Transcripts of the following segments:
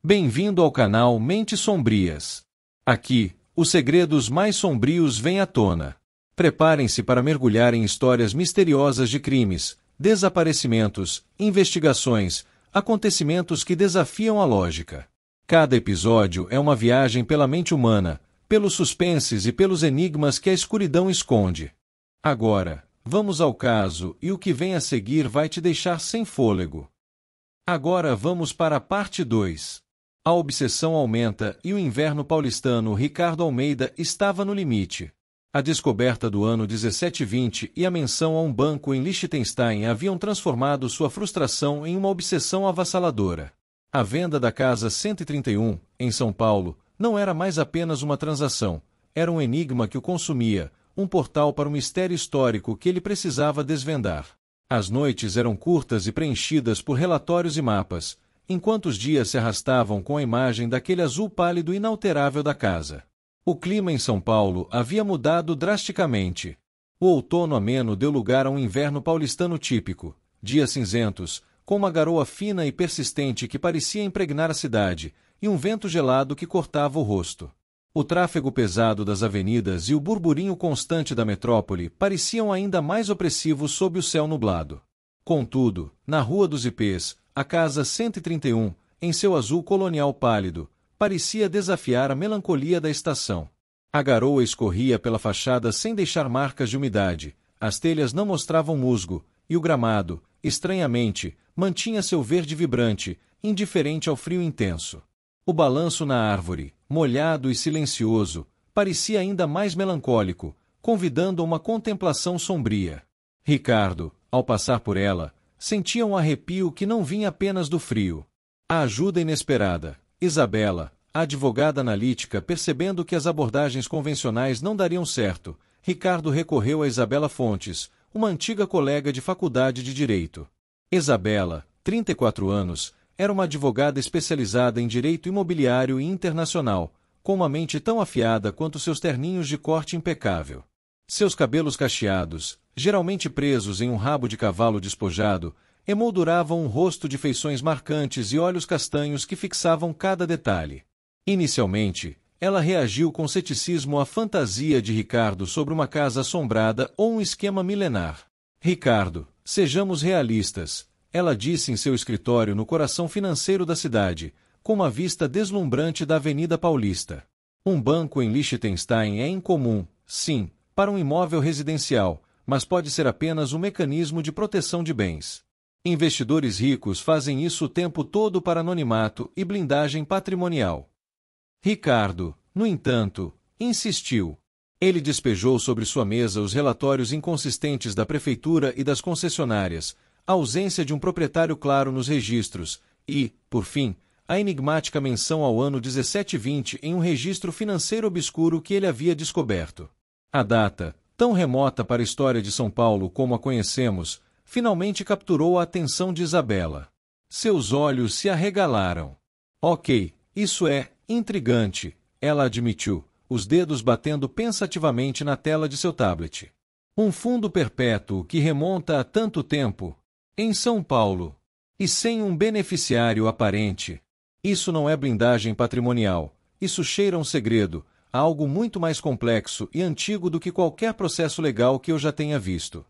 Bem-vindo ao canal Mentes Sombrias. Aqui, os segredos mais sombrios vêm à tona. Preparem-se para mergulhar em histórias misteriosas de crimes, desaparecimentos, investigações, acontecimentos que desafiam a lógica. Cada episódio é uma viagem pela mente humana, pelos suspenses e pelos enigmas que a escuridão esconde. Agora, vamos ao caso, e o que vem a seguir vai te deixar sem fôlego. Agora vamos para a parte 2. A obsessão aumenta e o inverno paulistano Ricardo Almeida estava no limite. A descoberta do ano 1720 e a menção a um banco em Liechtenstein haviam transformado sua frustração em uma obsessão avassaladora. A venda da casa 131, em São Paulo, não era mais apenas uma transação, era um enigma que o consumia, um portal para o mistério histórico que ele precisava desvendar. As noites eram curtas e preenchidas por relatórios e mapas, enquanto os dias se arrastavam com a imagem daquele azul pálido inalterável da casa. O clima em São Paulo havia mudado drasticamente. O outono ameno deu lugar a um inverno paulistano típico, dias cinzentos, com uma garoa fina e persistente que parecia impregnar a cidade, e um vento gelado que cortava o rosto. O tráfego pesado das avenidas e o burburinho constante da metrópole pareciam ainda mais opressivos sob o céu nublado. Contudo, na Rua dos Ipês, a casa 131, em seu azul colonial pálido, parecia desafiar a melancolia da estação. A garoa escorria pela fachada sem deixar marcas de umidade, as telhas não mostravam musgo, e o gramado, estranhamente, mantinha seu verde vibrante, indiferente ao frio intenso. O balanço na árvore, molhado e silencioso, parecia ainda mais melancólico, convidando a uma contemplação sombria. Ricardo, ao passar por ela, sentia um arrepio que não vinha apenas do frio. A ajuda inesperada. Isabela, a advogada analítica, percebendo que as abordagens convencionais não dariam certo, Ricardo recorreu a Isabela Fontes, uma antiga colega de faculdade de Direito. Isabela, 34 anos, era uma advogada especializada em direito imobiliário e internacional, com uma mente tão afiada quanto seus terninhos de corte impecável. Seus cabelos cacheados, geralmente presos em um rabo de cavalo despojado, emolduravam um rosto de feições marcantes e olhos castanhos que fixavam cada detalhe. Inicialmente, ela reagiu com ceticismo à fantasia de Ricardo sobre uma casa assombrada ou um esquema milenar. Ricardo, sejamos realistas, ela disse em seu escritório no coração financeiro da cidade, com uma vista deslumbrante da Avenida Paulista. Um banco em Liechtenstein é incomum, sim, para um imóvel residencial, mas pode ser apenas um mecanismo de proteção de bens. Investidores ricos fazem isso o tempo todo para anonimato e blindagem patrimonial. Ricardo, no entanto, insistiu. Ele despejou sobre sua mesa os relatórios inconsistentes da prefeitura e das concessionárias, a ausência de um proprietário claro nos registros e, por fim, a enigmática menção ao ano 1720 em um registro financeiro obscuro que ele havia descoberto. A data, tão remota para a história de São Paulo como a conhecemos, finalmente capturou a atenção de Isabela. Seus olhos se arregalaram. Ok, isso é intrigante, ela admitiu, os dedos batendo pensativamente na tela de seu tablet. Um fundo perpétuo que remonta a tanto tempo. Em São Paulo. E sem um beneficiário aparente. Isso não é blindagem patrimonial. Isso cheira a um segredo, a algo muito mais complexo e antigo do que qualquer processo legal que eu já tenha visto.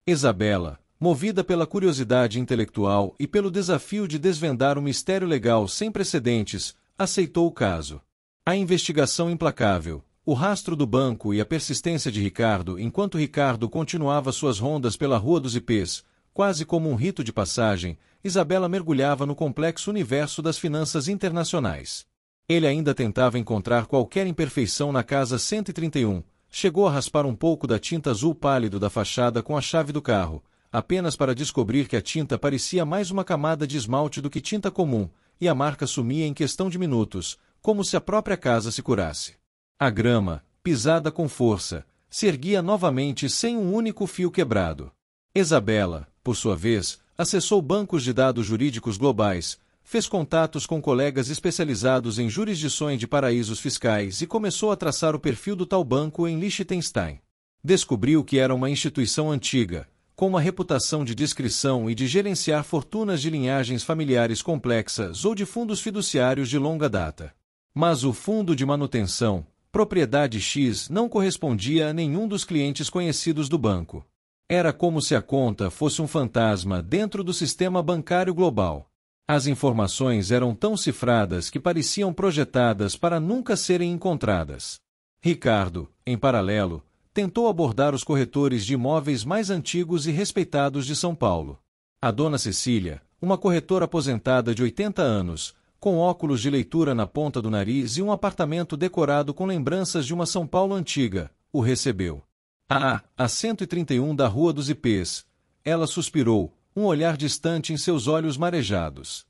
Isabela, movida pela curiosidade intelectual e pelo desafio de desvendar um mistério legal sem precedentes, aceitou o caso. A investigação implacável, o rastro do banco e a persistência de Ricardo enquanto Ricardo continuava suas rondas pela Rua dos Ipês, quase como um rito de passagem, Isabela mergulhava no complexo universo das finanças internacionais. Ele ainda tentava encontrar qualquer imperfeição na casa 131, chegou a raspar um pouco da tinta azul pálido da fachada com a chave do carro, apenas para descobrir que a tinta parecia mais uma camada de esmalte do que tinta comum, e a marca sumia em questão de minutos, como se a própria casa se curasse. A grama, pisada com força, se erguia novamente sem um único fio quebrado. Isabela, por sua vez, acessou bancos de dados jurídicos globais, fez contatos com colegas especializados em jurisdições de paraísos fiscais e começou a traçar o perfil do tal banco em Liechtenstein. Descobriu que era uma instituição antiga, com uma reputação de discrição e de gerenciar fortunas de linhagens familiares complexas ou de fundos fiduciários de longa data. Mas o fundo de manutenção, propriedade X, não correspondia a nenhum dos clientes conhecidos do banco. Era como se a conta fosse um fantasma dentro do sistema bancário global. As informações eram tão cifradas que pareciam projetadas para nunca serem encontradas. Ricardo, em paralelo, tentou abordar os corretores de imóveis mais antigos e respeitados de São Paulo. A dona Cecília, uma corretora aposentada de 80 anos, com óculos de leitura na ponta do nariz e um apartamento decorado com lembranças de uma São Paulo antiga, o recebeu. A 131 da Rua dos Ipês. Ela suspirou, um olhar distante em seus olhos marejados.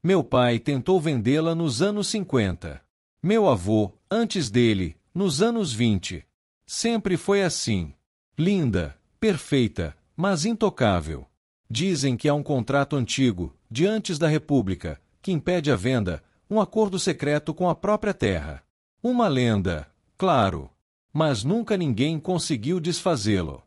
Meu pai tentou vendê-la nos anos 50. Meu avô, antes dele, nos anos 20. Sempre foi assim. Linda, perfeita, mas intocável. Dizem que há um contrato antigo, de antes da República, que impede a venda, um acordo secreto com a própria terra. Uma lenda, claro. Mas nunca ninguém conseguiu desfazê-lo.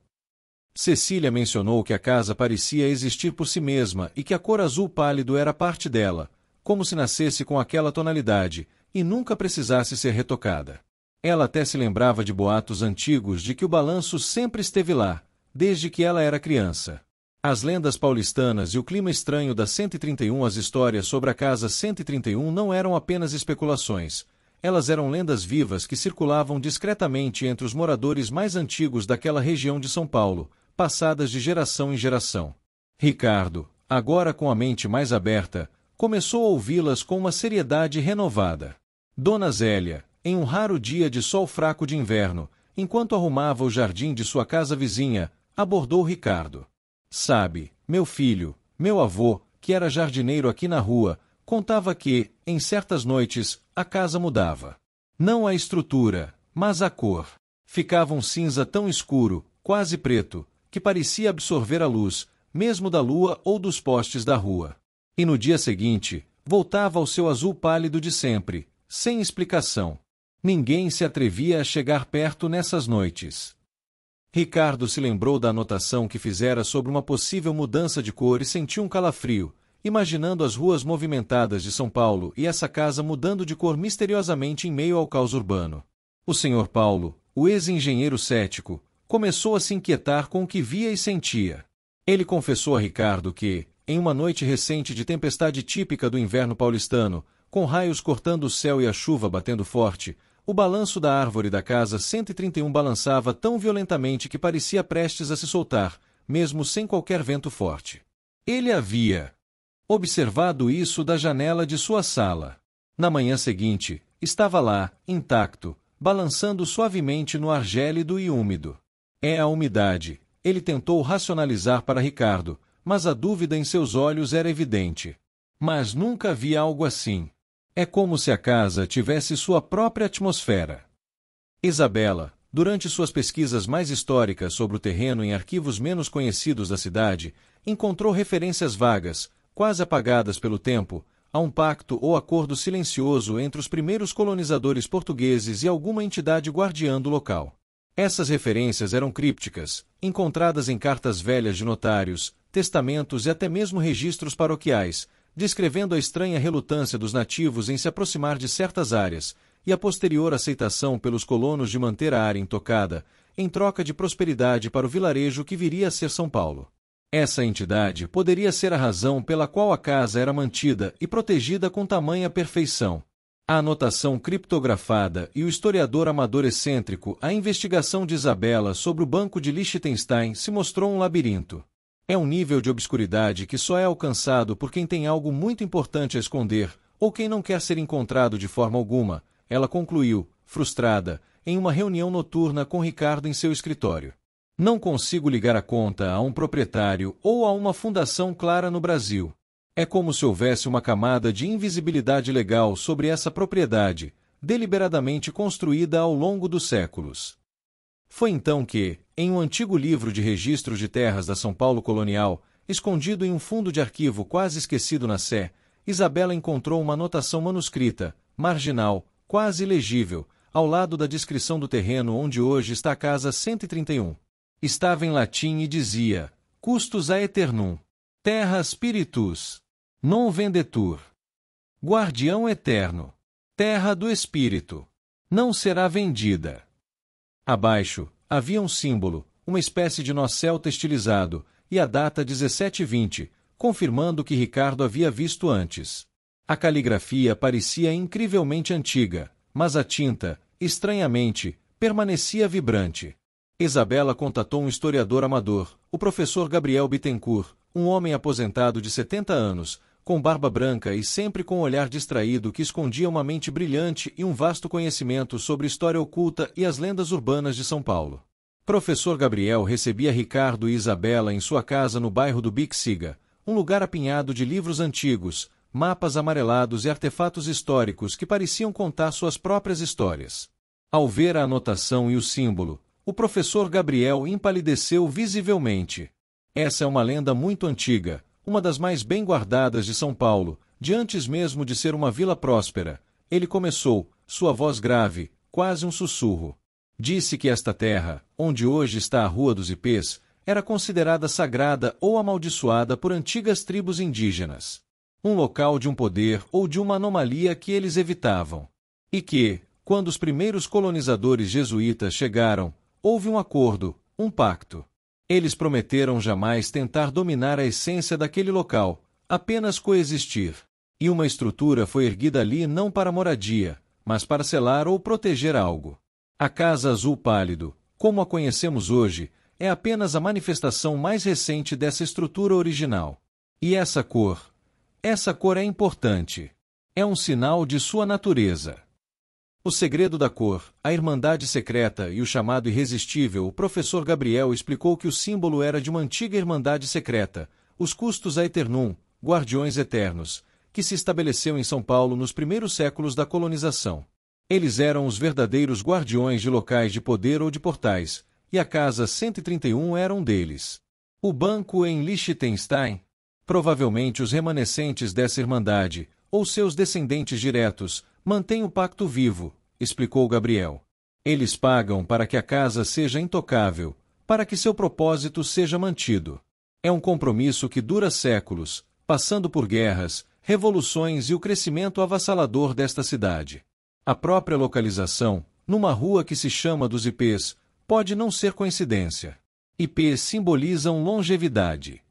Cecília mencionou que a casa parecia existir por si mesma e que a cor azul pálido era parte dela, como se nascesse com aquela tonalidade, e nunca precisasse ser retocada. Ela até se lembrava de boatos antigos de que o balanço sempre esteve lá, desde que ela era criança. As lendas paulistanas e o clima estranho da 131, as histórias sobre a casa 131 não eram apenas especulações. Elas eram lendas vivas que circulavam discretamente entre os moradores mais antigos daquela região de São Paulo, passadas de geração em geração. Ricardo, agora com a mente mais aberta, começou a ouvi-las com uma seriedade renovada. Dona Zélia, em um raro dia de sol fraco de inverno, enquanto arrumava o jardim de sua casa vizinha, abordou Ricardo. Sabe, meu filho, meu avô, que era jardineiro aqui na rua, contava que, em certas noites, a casa mudava. Não a estrutura, mas a cor. Ficava um cinza tão escuro, quase preto, que parecia absorver a luz, mesmo da lua ou dos postes da rua. E no dia seguinte, voltava ao seu azul pálido de sempre, sem explicação. Ninguém se atrevia a chegar perto nessas noites. Ricardo se lembrou da anotação que fizera sobre uma possível mudança de cor e sentiu um calafrio, imaginando as ruas movimentadas de São Paulo e essa casa mudando de cor misteriosamente em meio ao caos urbano. O Sr. Paulo, o ex-engenheiro cético, começou a se inquietar com o que via e sentia. Ele confessou a Ricardo que, em uma noite recente de tempestade típica do inverno paulistano, com raios cortando o céu e a chuva batendo forte, o balanço da árvore da casa 131 balançava tão violentamente que parecia prestes a se soltar, mesmo sem qualquer vento forte. Ele havia observado isso da janela de sua sala. Na manhã seguinte, estava lá, intacto, balançando suavemente no ar gélido e úmido. É a umidade, ele tentou racionalizar para Ricardo, mas a dúvida em seus olhos era evidente. Mas nunca havia algo assim. É como se a casa tivesse sua própria atmosfera. Isabela, durante suas pesquisas mais históricas sobre o terreno em arquivos menos conhecidos da cidade, encontrou referências vagas, quase apagadas pelo tempo, a um pacto ou acordo silencioso entre os primeiros colonizadores portugueses e alguma entidade guardiã do local. Essas referências eram crípticas, encontradas em cartas velhas de notários, testamentos e até mesmo registros paroquiais, descrevendo a estranha relutância dos nativos em se aproximar de certas áreas, e a posterior aceitação pelos colonos de manter a área intocada, em troca de prosperidade para o vilarejo que viria a ser São Paulo. Essa entidade poderia ser a razão pela qual a casa era mantida e protegida com tamanha perfeição. A anotação criptografada e o historiador amador excêntrico, a investigação de Isabela sobre o Banco de Liechtenstein se mostrou um labirinto. É um nível de obscuridade que só é alcançado por quem tem algo muito importante a esconder, ou quem não quer ser encontrado de forma alguma, ela concluiu, frustrada, em uma reunião noturna com Ricardo em seu escritório. Não consigo ligar a conta a um proprietário ou a uma fundação clara no Brasil. É como se houvesse uma camada de invisibilidade legal sobre essa propriedade, deliberadamente construída ao longo dos séculos. Foi então que, em um antigo livro de registros de terras da São Paulo colonial, escondido em um fundo de arquivo quase esquecido na Sé, Isabela encontrou uma anotação manuscrita, marginal, quase ilegível, ao lado da descrição do terreno onde hoje está a casa 131. Estava em latim e dizia: custos aeternum. Terra spiritus. Non vendetur. Guardião eterno. Terra do espírito. Não será vendida. Abaixo, havia um símbolo, uma espécie de nó celta estilizado, e a data 1720, confirmando o que Ricardo havia visto antes. A caligrafia parecia incrivelmente antiga, mas a tinta, estranhamente, permanecia vibrante. Isabela contatou um historiador amador, o professor Gabriel Bittencourt, um homem aposentado de 70 anos, com barba branca e sempre com um olhar distraído que escondia uma mente brilhante e um vasto conhecimento sobre história oculta e as lendas urbanas de São Paulo. Professor Gabriel recebia Ricardo e Isabela em sua casa no bairro do Bixiga, um lugar apinhado de livros antigos, mapas amarelados e artefatos históricos que pareciam contar suas próprias histórias. Ao ver a anotação e o símbolo, o professor Gabriel empalideceu visivelmente. Essa é uma lenda muito antiga, uma das mais bem guardadas de São Paulo, de antes mesmo de ser uma vila próspera. Ele começou, sua voz grave, quase um sussurro. Disse que esta terra, onde hoje está a Rua dos Ipês, era considerada sagrada ou amaldiçoada por antigas tribos indígenas. Um local de um poder ou de uma anomalia que eles evitavam. E que, quando os primeiros colonizadores jesuítas chegaram, houve um acordo, um pacto. Eles prometeram jamais tentar dominar a essência daquele local, apenas coexistir. E uma estrutura foi erguida ali não para moradia, mas para selar ou proteger algo. A Casa Azul Pálido, como a conhecemos hoje, é apenas a manifestação mais recente dessa estrutura original. E essa cor é importante. É um sinal de sua natureza. O segredo da cor, a irmandade secreta e o chamado irresistível, o professor Gabriel explicou que o símbolo era de uma antiga irmandade secreta, os custos aeternum, guardiões eternos, que se estabeleceu em São Paulo nos primeiros séculos da colonização. Eles eram os verdadeiros guardiões de locais de poder ou de portais, e a Casa 131 era um deles. O banco em Liechtenstein? Provavelmente os remanescentes dessa irmandade, ou seus descendentes diretos, mantêm o pacto vivo, explicou Gabriel. Eles pagam para que a casa seja intocável, para que seu propósito seja mantido. É um compromisso que dura séculos, passando por guerras, revoluções e o crescimento avassalador desta cidade. A própria localização, numa rua que se chama dos Ipês, pode não ser coincidência. Ipês simbolizam longevidade.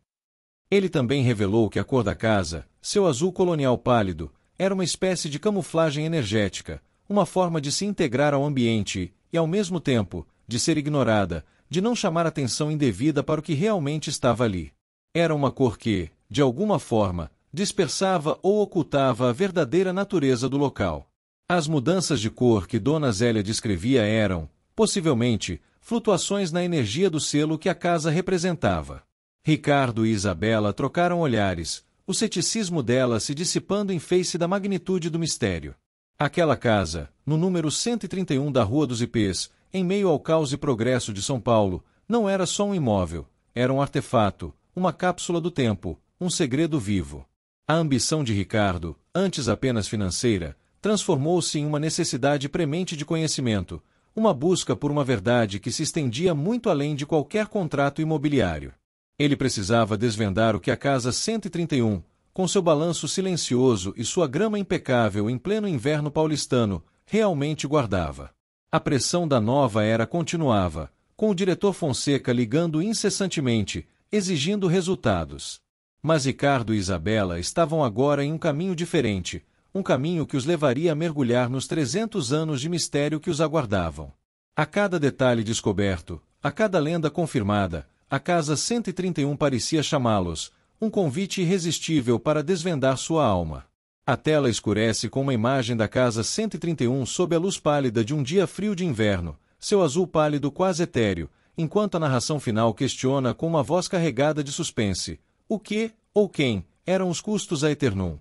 Ele também revelou que a cor da casa, seu azul colonial pálido, era uma espécie de camuflagem energética, uma forma de se integrar ao ambiente e, ao mesmo tempo, de ser ignorada, de não chamar atenção indevida para o que realmente estava ali. Era uma cor que, de alguma forma, dispersava ou ocultava a verdadeira natureza do local. As mudanças de cor que Dona Zélia descrevia eram, possivelmente, flutuações na energia do selo que a casa representava. Ricardo e Isabela trocaram olhares, o ceticismo dela se dissipando em face da magnitude do mistério. Aquela casa, no número 131 da Rua dos Ipês, em meio ao caos e progresso de São Paulo, não era só um imóvel, era um artefato, uma cápsula do tempo, um segredo vivo. A ambição de Ricardo, antes apenas financeira, transformou-se em uma necessidade premente de conhecimento, uma busca por uma verdade que se estendia muito além de qualquer contrato imobiliário. Ele precisava desvendar o que a Casa 131, com seu balanço silencioso e sua grama impecável em pleno inverno paulistano, realmente guardava. A pressão da nova era continuava, com o diretor Fonseca ligando incessantemente, exigindo resultados. Mas Ricardo e Isabela estavam agora em um caminho diferente, um caminho que os levaria a mergulhar nos 300 anos de mistério que os aguardavam. A cada detalhe descoberto, a cada lenda confirmada, a Casa 131 parecia chamá-los, um convite irresistível para desvendar sua alma. A tela escurece com uma imagem da Casa 131 sob a luz pálida de um dia frio de inverno, seu azul pálido quase etéreo, enquanto a narração final questiona com uma voz carregada de suspense: o que, ou quem, eram os custos aeternum?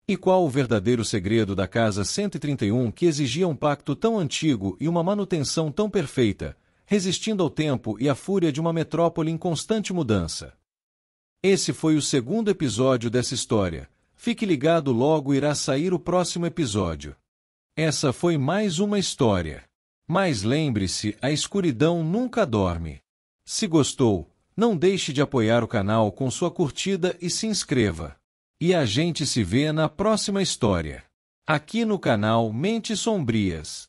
E qual o verdadeiro segredo da Casa 131 que exigia um pacto tão antigo e uma manutenção tão perfeita, resistindo ao tempo e à fúria de uma metrópole em constante mudança? Esse foi o segundo episódio dessa história. Fique ligado, logo irá sair o próximo episódio. Essa foi mais uma história. Mas lembre-se, a escuridão nunca dorme. Se gostou, Não deixe de apoiar o canal com sua curtida e se inscreva. E a gente se vê na próxima história. Aqui no canal Mentes Sombrias.